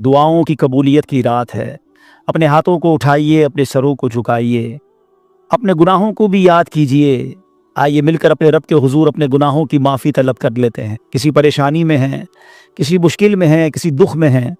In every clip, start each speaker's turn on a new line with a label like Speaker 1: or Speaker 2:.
Speaker 1: दुआओं की कबूलियत की रात है। अपने हाथों को उठाइए, अपने सरों को झुकाइए, अपने गुनाहों को भी याद कीजिए। आइए मिलकर अपने रब के हुजूर अपने गुनाहों की माफ़ी तलब कर लेते हैं। किसी परेशानी में हैं, किसी मुश्किल में हैं, किसी दुख में हैं,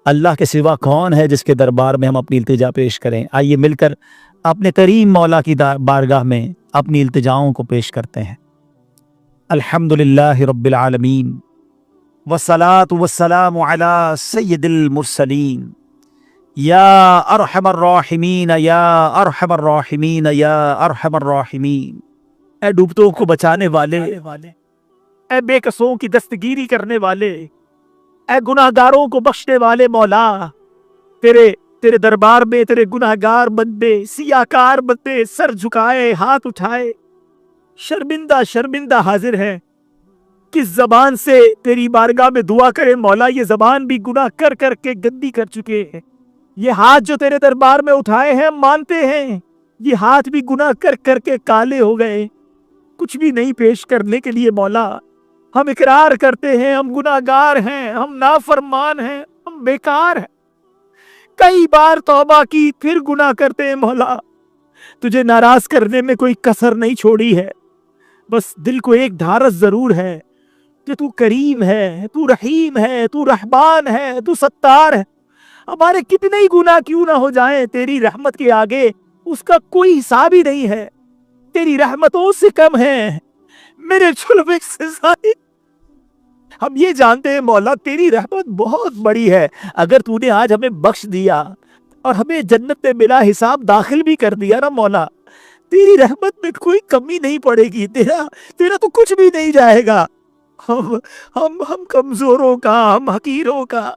Speaker 1: अल्लाह के सिवा कौन है जिसके दरबार में हम अपनी इल्तिजा पेश करें। आइए मिलकर अपने करीम मौला की बारगाह में अपनी इल्तिजाओं को पेश करते हैं। अल्हम्दुलिल्लाहि रब्बिल आलमीन वस्सलातु वस्सलामु अला सय्यिदिल मुरसलीन या अरहमर राहिमीन या अरहमर राहिमीन या अरहमर राहिमीन। ए डूबतों को बचाने वाले, ए बेकसों की दस्तगीरी करने वाले, ए गुनाहगारों को बख्शने वाले मौला, तेरे दरबार में तेरे गुनाहगार बंदे, सियाकार बंदे सर झुकाए, हाथ उठाए, शर्मिंदा शर्मिंदा हाजिर है। किस जबान से तेरी बारगाह में दुआ करे मौला, ये जबान भी गुनाह कर कर के गंदी कर चुके हैं। ये हाथ जो तेरे दरबार में उठाए हैं, मानते हैं ये हाथ भी गुनाह कर कर के काले हो गए, कुछ भी नहीं पेश करने के लिए मौला। हम इकरार करते हैं हम गुनाहगार हैं, हम नाफरमान हैं, हम बेकार हैं। कई बार तौबा की फिर गुनाह करते हैं मौला। तुझे नाराज करने में कोई कसर नहीं छोड़ी है। बस दिल को एक ढारस जरूर है कि तू करीम है, तू रहीम है, तू रहमान है, तू सत्तार है। हमारे कितने ही गुनाह क्यों ना हो जाएं, तेरी रहमत के आगे उसका कोई हिसाब ही नहीं है। तेरी रहमतों से कम है मेरे जुल्म से ज़ाहिद। हम ये जानते हैं मौला तेरी रहमत बहुत बड़ी है। अगर तूने आज हमें बख्श दिया और हमें जन्नत में बिला हिसाब दाखिल भी कर दिया ना मौला, तेरी रहमत में कोई कमी नहीं पड़ेगी। तेरा तो कुछ भी नहीं जाएगा। हम कमजोरों का, हम हकीरों का,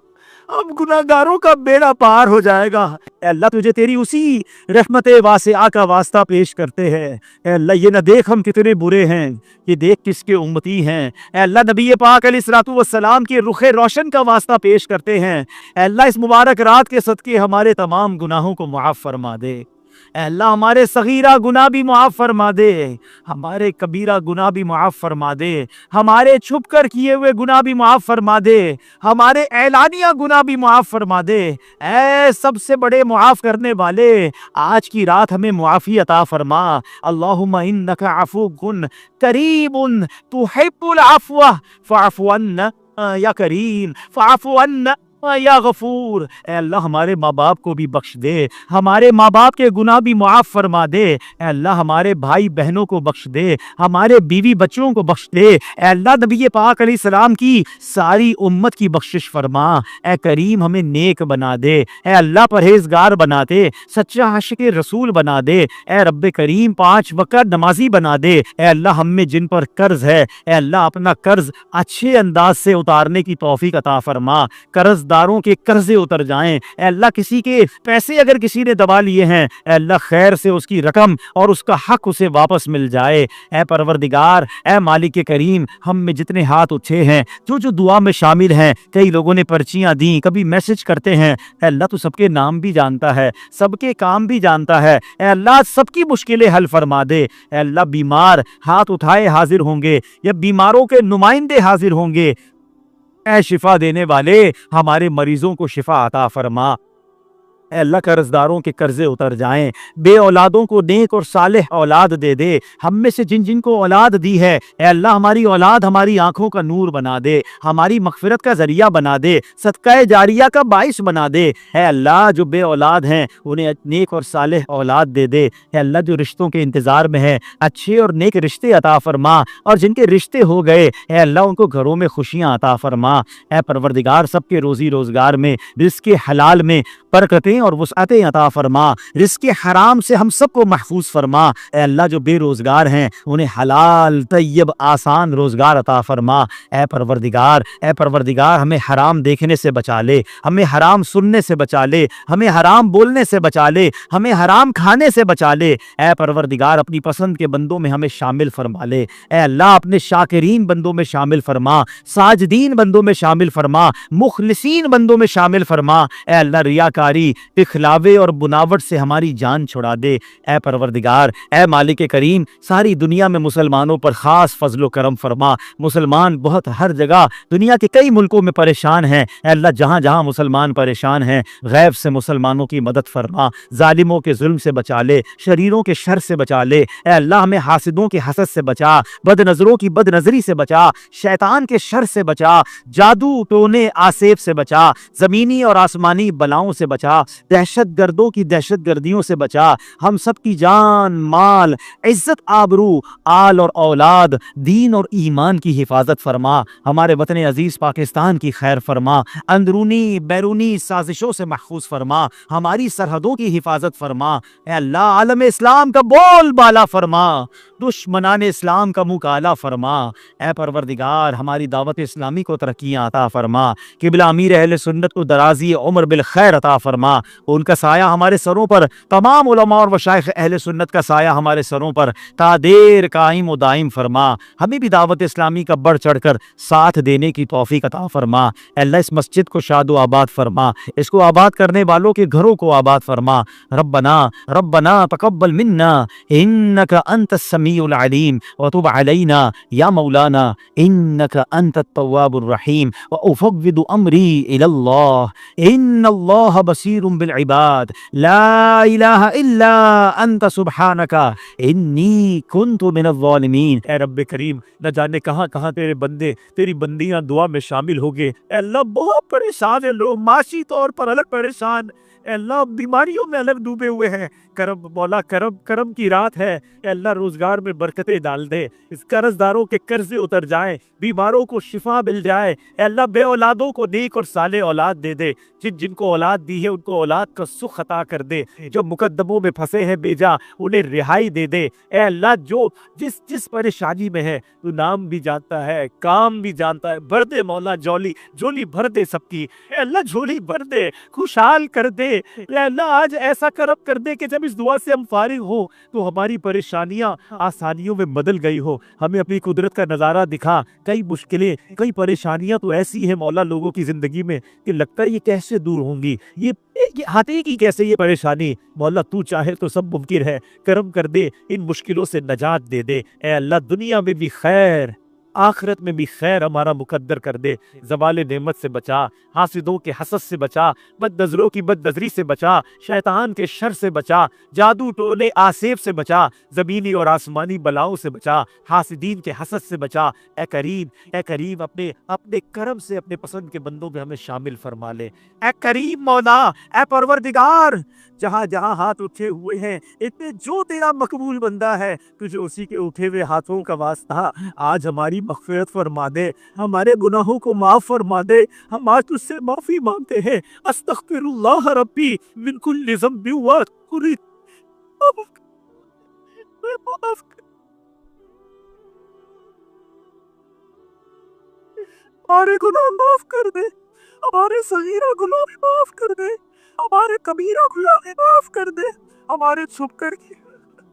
Speaker 1: हम गुनाहगारों का बेड़ा पार हो जाएगा। अल्लाह तुझे तेरी उसी रहमत वासिआ का वास्ता पेश करते हैं। अल्लाह ये न देख हम कितने बुरे हैं, ये देख किसके उम्मती हैं। अल्लाह नबी पाक अलैहिस्सलातु वस्सलाम के रुखे रोशन का वास्ता पेश करते हैं। अल्लाह इस मुबारक रात के सदके हमारे तमाम गुनाहों को मुआफ़ फरमा दे। अल्लाह हमारे सगीरा गुनाह भी मुआफ़ फरमा दे, हमारे कबीरा गुनाह भी मुआफ़ फरमा दे, हमारे छुप कर किए हुए गुनाह भी मुआफ़ फरमा दे, हमारे ऐलानिया गुनाह भी मुआफ़ फरमा दे। ऐ सबसे बड़े मुआफ़ करने वाले, आज की रात हमें मुआफ़ी अता फरमा। अल्लाहुम्मा इन्नका अफ़ुव्वुन करीमुन तुहिब्बुल अफ़्व फ़अफ़ु अन्ना या करीम फ़अफ़ु अन्ना या गफूर। अल्लाह हमारे माँ बाप को भी बख्श दे, हमारे माँ बाप के गुनाह भी मुआफ़ फरमा दे। अल्लाह हमारे भाई बहनों को बख्श दे, हमारे बीवी बच्चों को बख्श दे। अल्लाह नबी पाक अलैहिस्सलाम की सारी उम्मत की बख्शिश फरमा। ए करीम हमें नेक बना दे, ए अल्लाह परहेजगार बना दे, सच्चा आशिक रसूल बना दे। ए रब्बे करीम 5 वक़्त नमाजी बना दे। ए अल्लाह हम में जिन पर कर्ज है, ए अल्लाह अपना कर्ज अच्छे अंदाज से उतारने की तौफीक अता फरमा। कर्ज दारों के कर्जे उतर जाएं। अल्लाह किसी के पैसे अगर किसी ने दबा लिए हैं, अल्लाह खैर से उसकी रकम और उसका हक उसे वापस मिल जाए। ए परवरदिगार, ए मालिक करीम, हम में जितने हाथ उठे हैं, जो दुआ में शामिल हैं, कई लोगों ने पर्चियां दी, कभी मैसेज करते हैं, अल्लाह तो सबके नाम भी जानता है, सबके काम भी जानता है। अल्लाह सबकी मुश्किलें हल फरमा दे। अल्लाह बीमार हाथ उठाए हाजिर होंगे या बीमारों के नुमाइंदे हाजिर होंगे। ऐ शिफा देने वाले, हमारे मरीजों को शिफा अता फरमा। अल्लाह कर्जदारों के कर्जे उतर जाएं, बे औलादों को नेक और सालेह औलाद दे दे। हम में से जिन जिन को औलाद दी है, अल्लाह हमारी औलाद हमारी आंखों का नूर बना दे, हमारी मगफिरत का जरिया बना दे, सदका जारिया का बाइस बना दे। है अल्लाह जो बे औलाद हैं उन्हें नेक और सालेह औलाद दे दे। है अल्लाह जो रिश्तों के इंतजार में है, अच्छे और नेक रिश्ते अता फरमा, और जिनके रिश्ते हो गए, है अल्लाह उनको घरों में खुशियाँ अता फरमा। है परवरदिगार सबके रोजी रोजगार में, रिज़्क़ हलाल में बरकतें और वुसअतें अता फरमा। रिज़्क़ हराम से हम सबको महफूज फरमा। ए अल्लाह जो बेरोजगार हैं उन्हें हलाल तय्यब आसान रोजगार अता फरमा। ए परवरदिगार हमें हराम देखने से बचा ले, हमें हराम सुनने से बचा ले, हमें हराम बोलने से बचा ले, हमें हराम खाने से बचा ले। ए परवरदिगार अपनी पसंद के बंदों में हमें शामिल फरमा ले। ए अल्लाह अपने शाकिरीन बंदों में शामिल फरमा, साजिदीन बंदों में शामिल फरमा, मुखलिसीन बंदों में शामिल फरमा। ए अल्लाह रियाकारी, इखलावे और बुनावट से हमारी जान छुड़ा दे। ए परवरदिगार, ए मालिक करीम, सारी दुनिया में मुसलमानों पर ख़ास फजलो करम फरमा। मुसलमान बहुत हर जगह दुनिया के कई मुल्कों में परेशान हैं। ए अल्लाह, जहाँ जहाँ मुसलमान परेशान हैं, गैब से मुसलमानों की मदद फरमा। जालिमों के जुल्म से बचा ले, शरीरों के शर से बचा ले। ए अल्लाह, हमें हासिदों के हसद से बचा, बदनजरों की बदनजरी से बचा, शैतान के शर से बचा, जादू टोने आसेब से बचा, ज़मीनी और आसमानी बलाओं से बचा, दहशत गर्दों की दहशत गर्दियों से बचा। हम सब की जान, माल, इज्जत, आबरू, आल और औलाद, दीन और ईमान की हिफाजत फरमा। हमारे वतन अजीज पाकिस्तान की खैर फरमा। अंदरूनी बैरूनी साजिशों से महफूज फरमा। हमारी सरहदों की हिफाजत फरमा। ए अल्लाह, आलम इस्लाम का बोल बाला फरमा, दुश्मनान इस्लाम का मुँह काला फरमा। ए परवरदिगार, हमारी दावत इस्लामी को तरक्कियाँ अता फरमा। किबला अमीर अहले सुन्नत को दराजी उम्र बिल खैर अता फरमा। उनका साया हमारे सरों पर, तमाम उलमा और मशाइख अहले सुन्नत का साया हमारे सरों पर तादेर कायम व दाइम फरमा। हमें भी दावत इस्लामी का बढ़ चढ़ कर साथ देने की तौफीक अता फरमा। अल्लाह, इस मस्जिद को शादो आबाद फरमा, इसको आबाद करने वालों के घरों को आबाद फरमा। रब्बना रब्बना तकब्बल मिन्ना इन्नका अंतस समीउल अलीम व तुब अलैना या मौलाना इन्नका अंतत तव्वाबुर रहीम व उफव्विदु अमरी इलल्लाह इन्नल्लाह बसीरुम बिल इबाद ला इलाहा इल्ला अंत सुब्हानका इन्नी कुन्तु मिनज़ ज़ालिमीन। ए रब्बे करीम, न जाने कहाँ कहाँ तेरे बंदे, तेरी बंदियां दुआ में शामिल हो गए। अल्लाह, बहुत परेशान है लोग, माशी तौर पर अलग परेशान, अल्लाह बीमारियों में अलग डूबे हुए हैं। करम मौला, करम करम की रात है। अल्लाह, रोजगार में बरकतें डाल दे, इस कर्जदारों के कर्जे उतर जाए, बीमारों को शिफा मिल जाए। अल्लाह, बे औलादों को नेक और साले औलाद दे दे। जिनको औलाद दी है उनको औलाद का सुख अता कर दे। जो मुकद्दमों में फंसे हैं बेजा, उन्हें रिहाई दे दे। ए अल्लाह, जो जिस जिस परेशानी में है, तू नाम भी जानता है, काम भी जानता है। भर दे मौला, झोली झोली भर दे सबकी। ए अल्लाह, झोली भर दे, खुशहाल कर दे। ए अल्लाह, आज ऐसा करम कर दे कि जब इस दुआ से हम फारिग हो तो हमारी परेशानियां आसानियों में बदल गई हो। हमें अपनी कुदरत का नज़ारा दिखा। कई मुश्किलें, कई परेशानियां तो ऐसी हैं मौला लोगों की जिंदगी में कि लगता है ये कैसे दूर होंगी, ये आते की कैसे ये परेशानी। मौला, तू चाहे तो सब मुमकिन है। करम कर दे, इन मुश्किलों से नजात दे दे। ए अल्लाह, दुनिया में भी खैर, आखिरत में भी खैर हमारा मुकद्दर कर दे। ज़वाले नेमत से बचा, हासिदों के हसद से बचा, बदनजरों की बदनजरी से बचा, शैतान के शर से बचा, जादू टोले आसेब से बचा, ज़मीनी और आसमानी बलाओं से बचा, हासिदीन के हसद से बचा। ए करीम, अपने अपने करम से अपने पसंद के बंदों में हमें शामिल फरमा ले। ए करीम मौला, ए परवरदिगार, जहाँ जहाँ हाथ उठे हुए हैं, इतने जो तेरा मकबूल बंदा है, तुझे उसी के उठे हुए हाथों का वास्ता आज हमारी मग़फ़िरत फरमा दे, हमारे गुनाहों को माफ़ फरमा दे। हम आज तुझसे माफ़ी मांगते हैं। अस्तग़फ़िरुल्लाह रब्बी मिन कुल्लि ज़ंबि व कुल्लि, हमारे गुनाह माफ़ कर दे, हमारे सगीरा गुनाह भी माफ़ कर दे, हमारे कबीरा गुनाह भी माफ़ कर दे, हमारे छुप कर की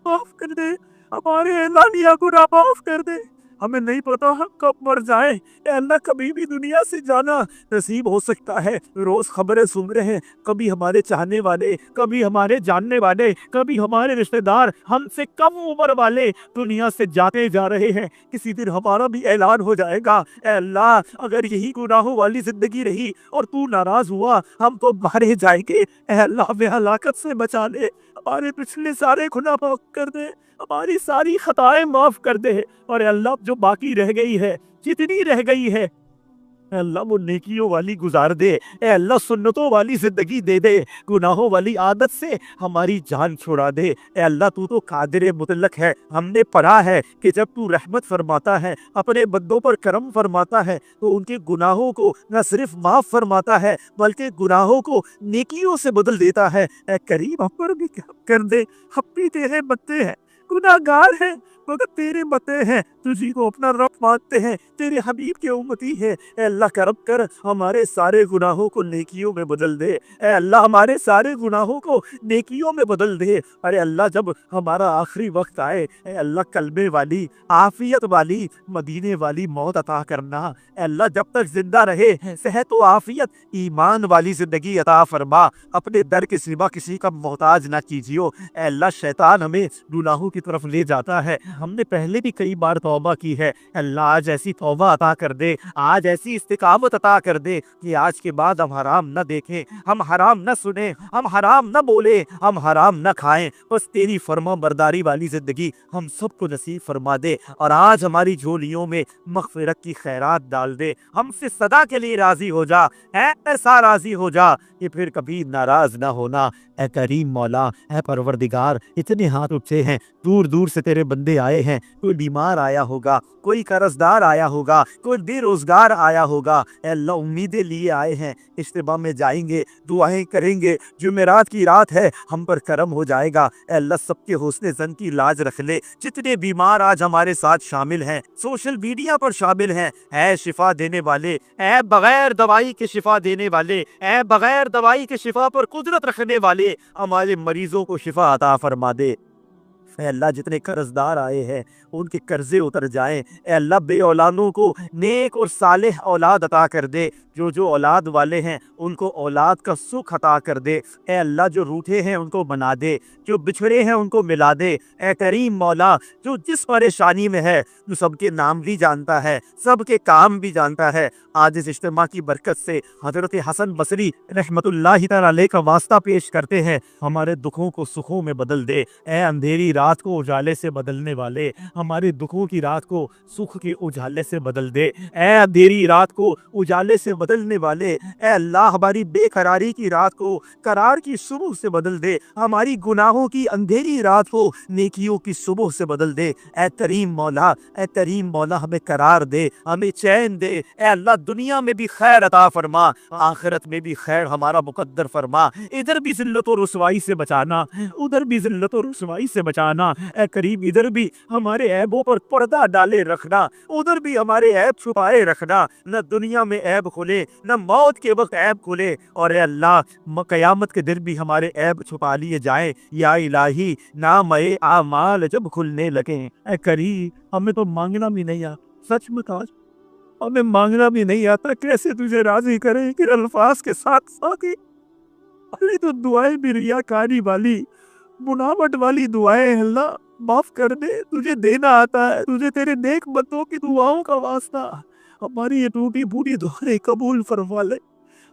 Speaker 1: माफ़ कर दे, हमारे एलानिया गुनाह माफ़ कर दे। हमें नहीं पता हम कब मर जाए। अल्लाह, कभी भी दुनिया से जाना नसीब हो सकता है। रोज खबरें सुन रहे हैं, कभी हमारे चाहने वाले, कभी हमारे जानने वाले, कभी हमारे रिश्तेदार, हमसे कम उम्र वाले दुनिया से जाते जा रहे हैं। किसी दिन हमारा भी ऐलान हो जाएगा। अल्लाह, अगर यही गुनाहों वाली जिंदगी रही और तू नाराज हुआ, हम तो मारे जाएंगे। अल्लाह, हमें हलाकत से बचा ले, हमारे पिछले सारे गुनाह माफ कर दे, हमारी सारी खताएं माफ कर दे। और अल्लाह, जो बाकी रह गई है, जितनी रह गई है, अल्लाह वो नेकियों वाली गुजार दे। ए अल्लाह, सुन्नतों वाली जिंदगी दे दे, गुनाहों वाली आदत से हमारी जान छुड़ा दे। ए अल्लाह, तू तो कादिर मुतलक है। हमने पढ़ा है कि जब तू रहमत फरमाता है, अपने बंदों पर करम फरमाता है, तो उनके गुनाहों को न सिर्फ माफ फरमाता है बल्कि गुनाहों को नेकियों से बदल देता है। ए करीम, हम पर भी कर दे, हम भी तेरे बंदे हैं,
Speaker 2: गुनाहगार हैं मगर तेरे बंदे हैं, तुझी को अपना रब मानते हैं, तेरे हबीब के उम्मती हैं। ए अल्लाह करम कर, हमारे सारे गुनाहों को नेकियों में बदल दे। ए अल्लाह हमारे सारे गुनाहों को नेकियों में बदल दे। अरे अल्लाह जब हमारा आखिरी वक्त आए, ए अल्लाह कलबे वाली, आफियत वाली, मदीने वाली मौत अता करना। ए अल्लाह जब तक जिंदा रहे सेहत व आफियत, ईमान वाली जिंदगी अता फरमा। अपने दर के सिवा किसी का मोहताज ना कीजियो। ए अल्लाह शैतान हमें गुनाहों की तरफ ले जाता है, हमने पहले भी कई बार तौबा की है। अल्लाह आज ऐसी तौबा अता कर दे, आज ऐसी इस्तिकामत अता कर दे कि आज के बाद हम हराम न देखें, हम हराम न सुने, हम हराम न बोले, हम हराम न खाएं। बस तेरी फर्मा बरदारी वाली जिंदगी हम सबको नसीब फरमा दे। और आज हमारी झोलियों में मगफिरत की खैरात डाल दे, हमसे सदा के लिए राजी हो जा, ऐसा राजी हो जा कि फिर कभी नाराज ना होना। ए करीम मौला, ए परवरदिगार, इतने हाथ उठे हैं, दूर दूर से तेरे बंदे आए हैं। कोई बीमार आया होगा, कोई कर्जदार आया होगा, कोई बेरोजगार आया होगा। ए अल्लाह उम्मीदें लिए आए हैं, इज्तिमा में जाएंगे, दुआएं करेंगे, जुमेरात की रात है, हम पर करम हो जाएगा। ए अल्लाह सबके हुस्न ज़न की लाज रख ले। जितने बीमार आज हमारे साथ शामिल हैं, सोशल मीडिया पर शामिल हैं, ऐ शिफा देने वाले, ऐ बगैर दवाई के शिफा देने वाले, ऐ बगैर दवाई के शिफा पर कुदरत रखने वाले, हमारे मरीजों को शिफा अता फरमा दे। ए अल्लाह जितने कर्जदार आए हैं उनके कर्जे उतर जाएं। ए अल्लाह बे औलादों को नेक और सालेह औलाद अता कर दे। जो औलाद वाले हैं उनको औलाद का सुख अता कर दे। ए अल्लाह जो रूठे हैं उनको बना दे, जो बिछड़े हैं उनको मिला दे। ए करीम मौला, जो जिस परेशानी में है, जो सबके नाम भी जानता है, सबके काम भी जानता है, आज इस इज्तिमा की बरकत से हजरत हसन बसरी रहमतुल्लाहि तआला अलैह का वास्ता पेश करते हैं, हमारे दुखों को सुखों में बदल दे। ए अंधेरी रात को उजाले से बदलने वाले, हमारे दुखों की रात को सुख के उजाले से बदल दे। ए अंधेरी रात को उजाले से बदलने वाले, ए अल्लाह हमारी बेकरारी की रात को करार की सुबह से बदल दे। हमारी गुनाहों की अंधेरी रात को नेकियों की सुबह से बदल दे। ए करीम मौला, ए करीम मौला, हमें करार दे, हमें चैन दे। ए अल्लाह दुनिया में भी खैर अता फरमा, आखिरत में भी खैर हमारा मुकद्दर फरमा। इधर भी जिल्लत और रुसवाई से बचाना, उधर भी जिल्लत और रुसवाई से बचाना। ए करीम इधर भी हमारे ऐबों पर पर्दा डाले रखना, उधर भी हमारे ऐब छुपाए रखना। न दुनिया में ऐब खुले, न मौत के वक्त ऐब खुले। और ए अल्लाह कयामत के दिन भी हमारे ऐब छुपा लिए जाए। या इलाही, नाम ए आमाल जब खुलने लगे। ए करीम हमें तो मांगना भी नहीं आता, सच में कहा हमें मांगना भी नहीं आता, कैसे तुझे राजी करें कि अल्फाज के साथ साथ ही अरे तो दुआएं भी रियाकारी वाली, बुनावट वाली दुआएं। अल्लाह माफ कर दे, तुझे देना आता है, तुझे तेरे नेक बंदों की दुआओं का वास्ता। हमारी ये टूटी फूटी दुआएं कबूल फरमा ले,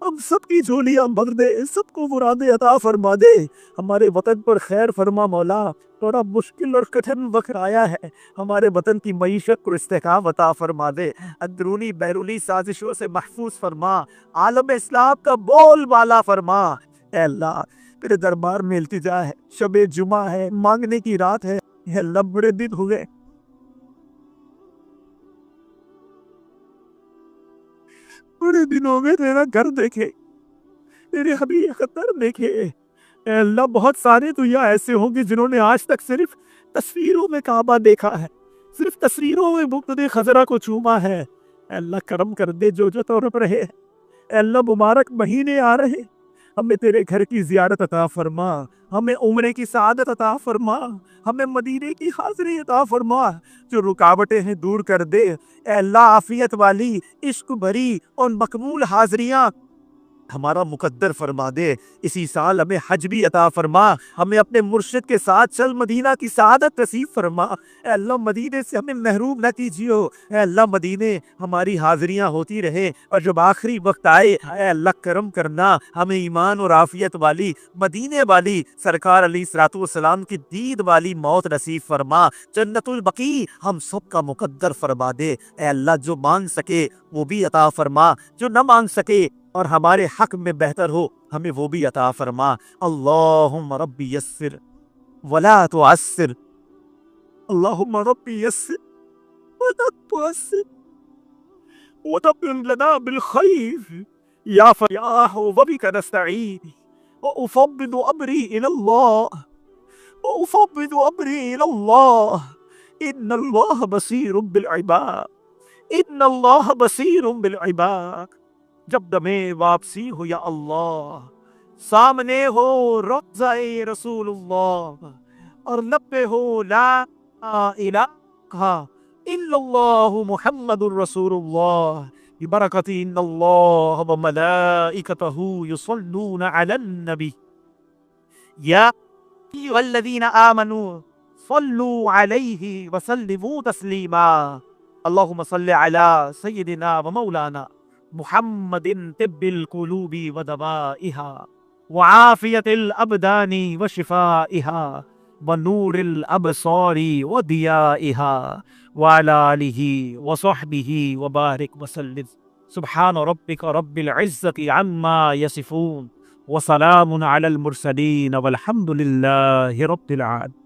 Speaker 2: हम सबकी झोलियां भर दे, सबको मुरादे अता फरमा दे। हमारे वतन पर खैर फरमा मौला, थोड़ा मुश्किल और कठिन वक्त आया है, हमारे वतन की मईशत को इस्तेकाम अता फरमा दे। अंदरूनी बैरूनी साजिशों से महफूज फरमा, आलम इस्लाम का बोल बाला फरमा। ए अल्लाह तेरे दरबार में इल्तिजा है, शबे जुमा है, मांगने की रात है। ए अल्लाह बड़े दिन हो गए, बड़े दिन हो गए तेरा घर देखे, तेरे हबीब का दर देखे। ए अल्लाह बहुत सारे तो यहाँ ऐसे होंगे जिन्होंने आज तक सिर्फ तस्वीरों में काबा देखा है, सिर्फ तस्वीरों में मुक़्तदे खजरा को चूमा है। ए अल्लाह करम कर दे, जो तौर पर है। ए अल्लाह मुबारक महीने आ रहे, हमें तेरे घर की ज़ियारत अता फरमा, हमें उम्रे की सआदत अता फरमा, हमें मदीने की हाज़िरी अता फरमा। जो रुकावटें हैं दूर कर दे। ए अल्लाह आफियत वाली, इश्क भरी और मकबूल हाज़िरियाँ हमारा मुकद्दर फरमा दे। इसी साल हमें हज भी अता फरमा, हमें अपने मुर्शिद के साथ चल मदीना की सआदत नसीब फरमा। ए अल्लाह मदीने से हमें महरूम न कीजियो। ए अल्लाह मदीने हमारी हाजिरियाँ होती रहे, और जब आखिरी वक्त आए, ए अल्लाह करम करना, हमें ईमान और आफियत वाली, मदीने वाली, सरकार अलैहिस्सलातु वस्सलाम की दीद वाली मौत नसीब फरमा। जन्नतुल बकी हम सब का मुकद्दर फरमा दे। ए अल्लाह जो मांग सके वो भी अता फरमा, जो न मांग सके और हमारे हक में बेहतर हो हमें वो भी अता फरमा। अल्लाहुम्मा रब्बी यस्सिर वला तुअस्सिर, अल्लाहुम्मा रब्बी यस्सिर वला तुअस्सिर वतब्बिन लना बिल खैर या फयाह व बिका नस्तईन व उफव्विदु अमरी इलल्लाह وأفوض أمري إلى الله إن الله بصير بالعباد إن الله بصير بالعباد. جب دمے واپسی ہو یا اللہ، سامنے ہو روضہ رسول اللہ، اور لب پہ ہو لا الہ الا اللہ محمد الرسول اللہ، ببرکت ان اللہ وملائکتہ یصلون علی النبی یا ایھا الذین آمنوا صلوا علیہ وسلموا تسلیما. اللہم صل علی سیدنا ومولانا محمد طب القلوب ودوائها وعافیة الابدان وشفائها ونور الابصار وضیائها وعلى آلہ وصحبہ وبارک وسلم. سبحان ربک رب العزة عما یصفون وسلام علی المرسلین والحمد للہ رب العالمین.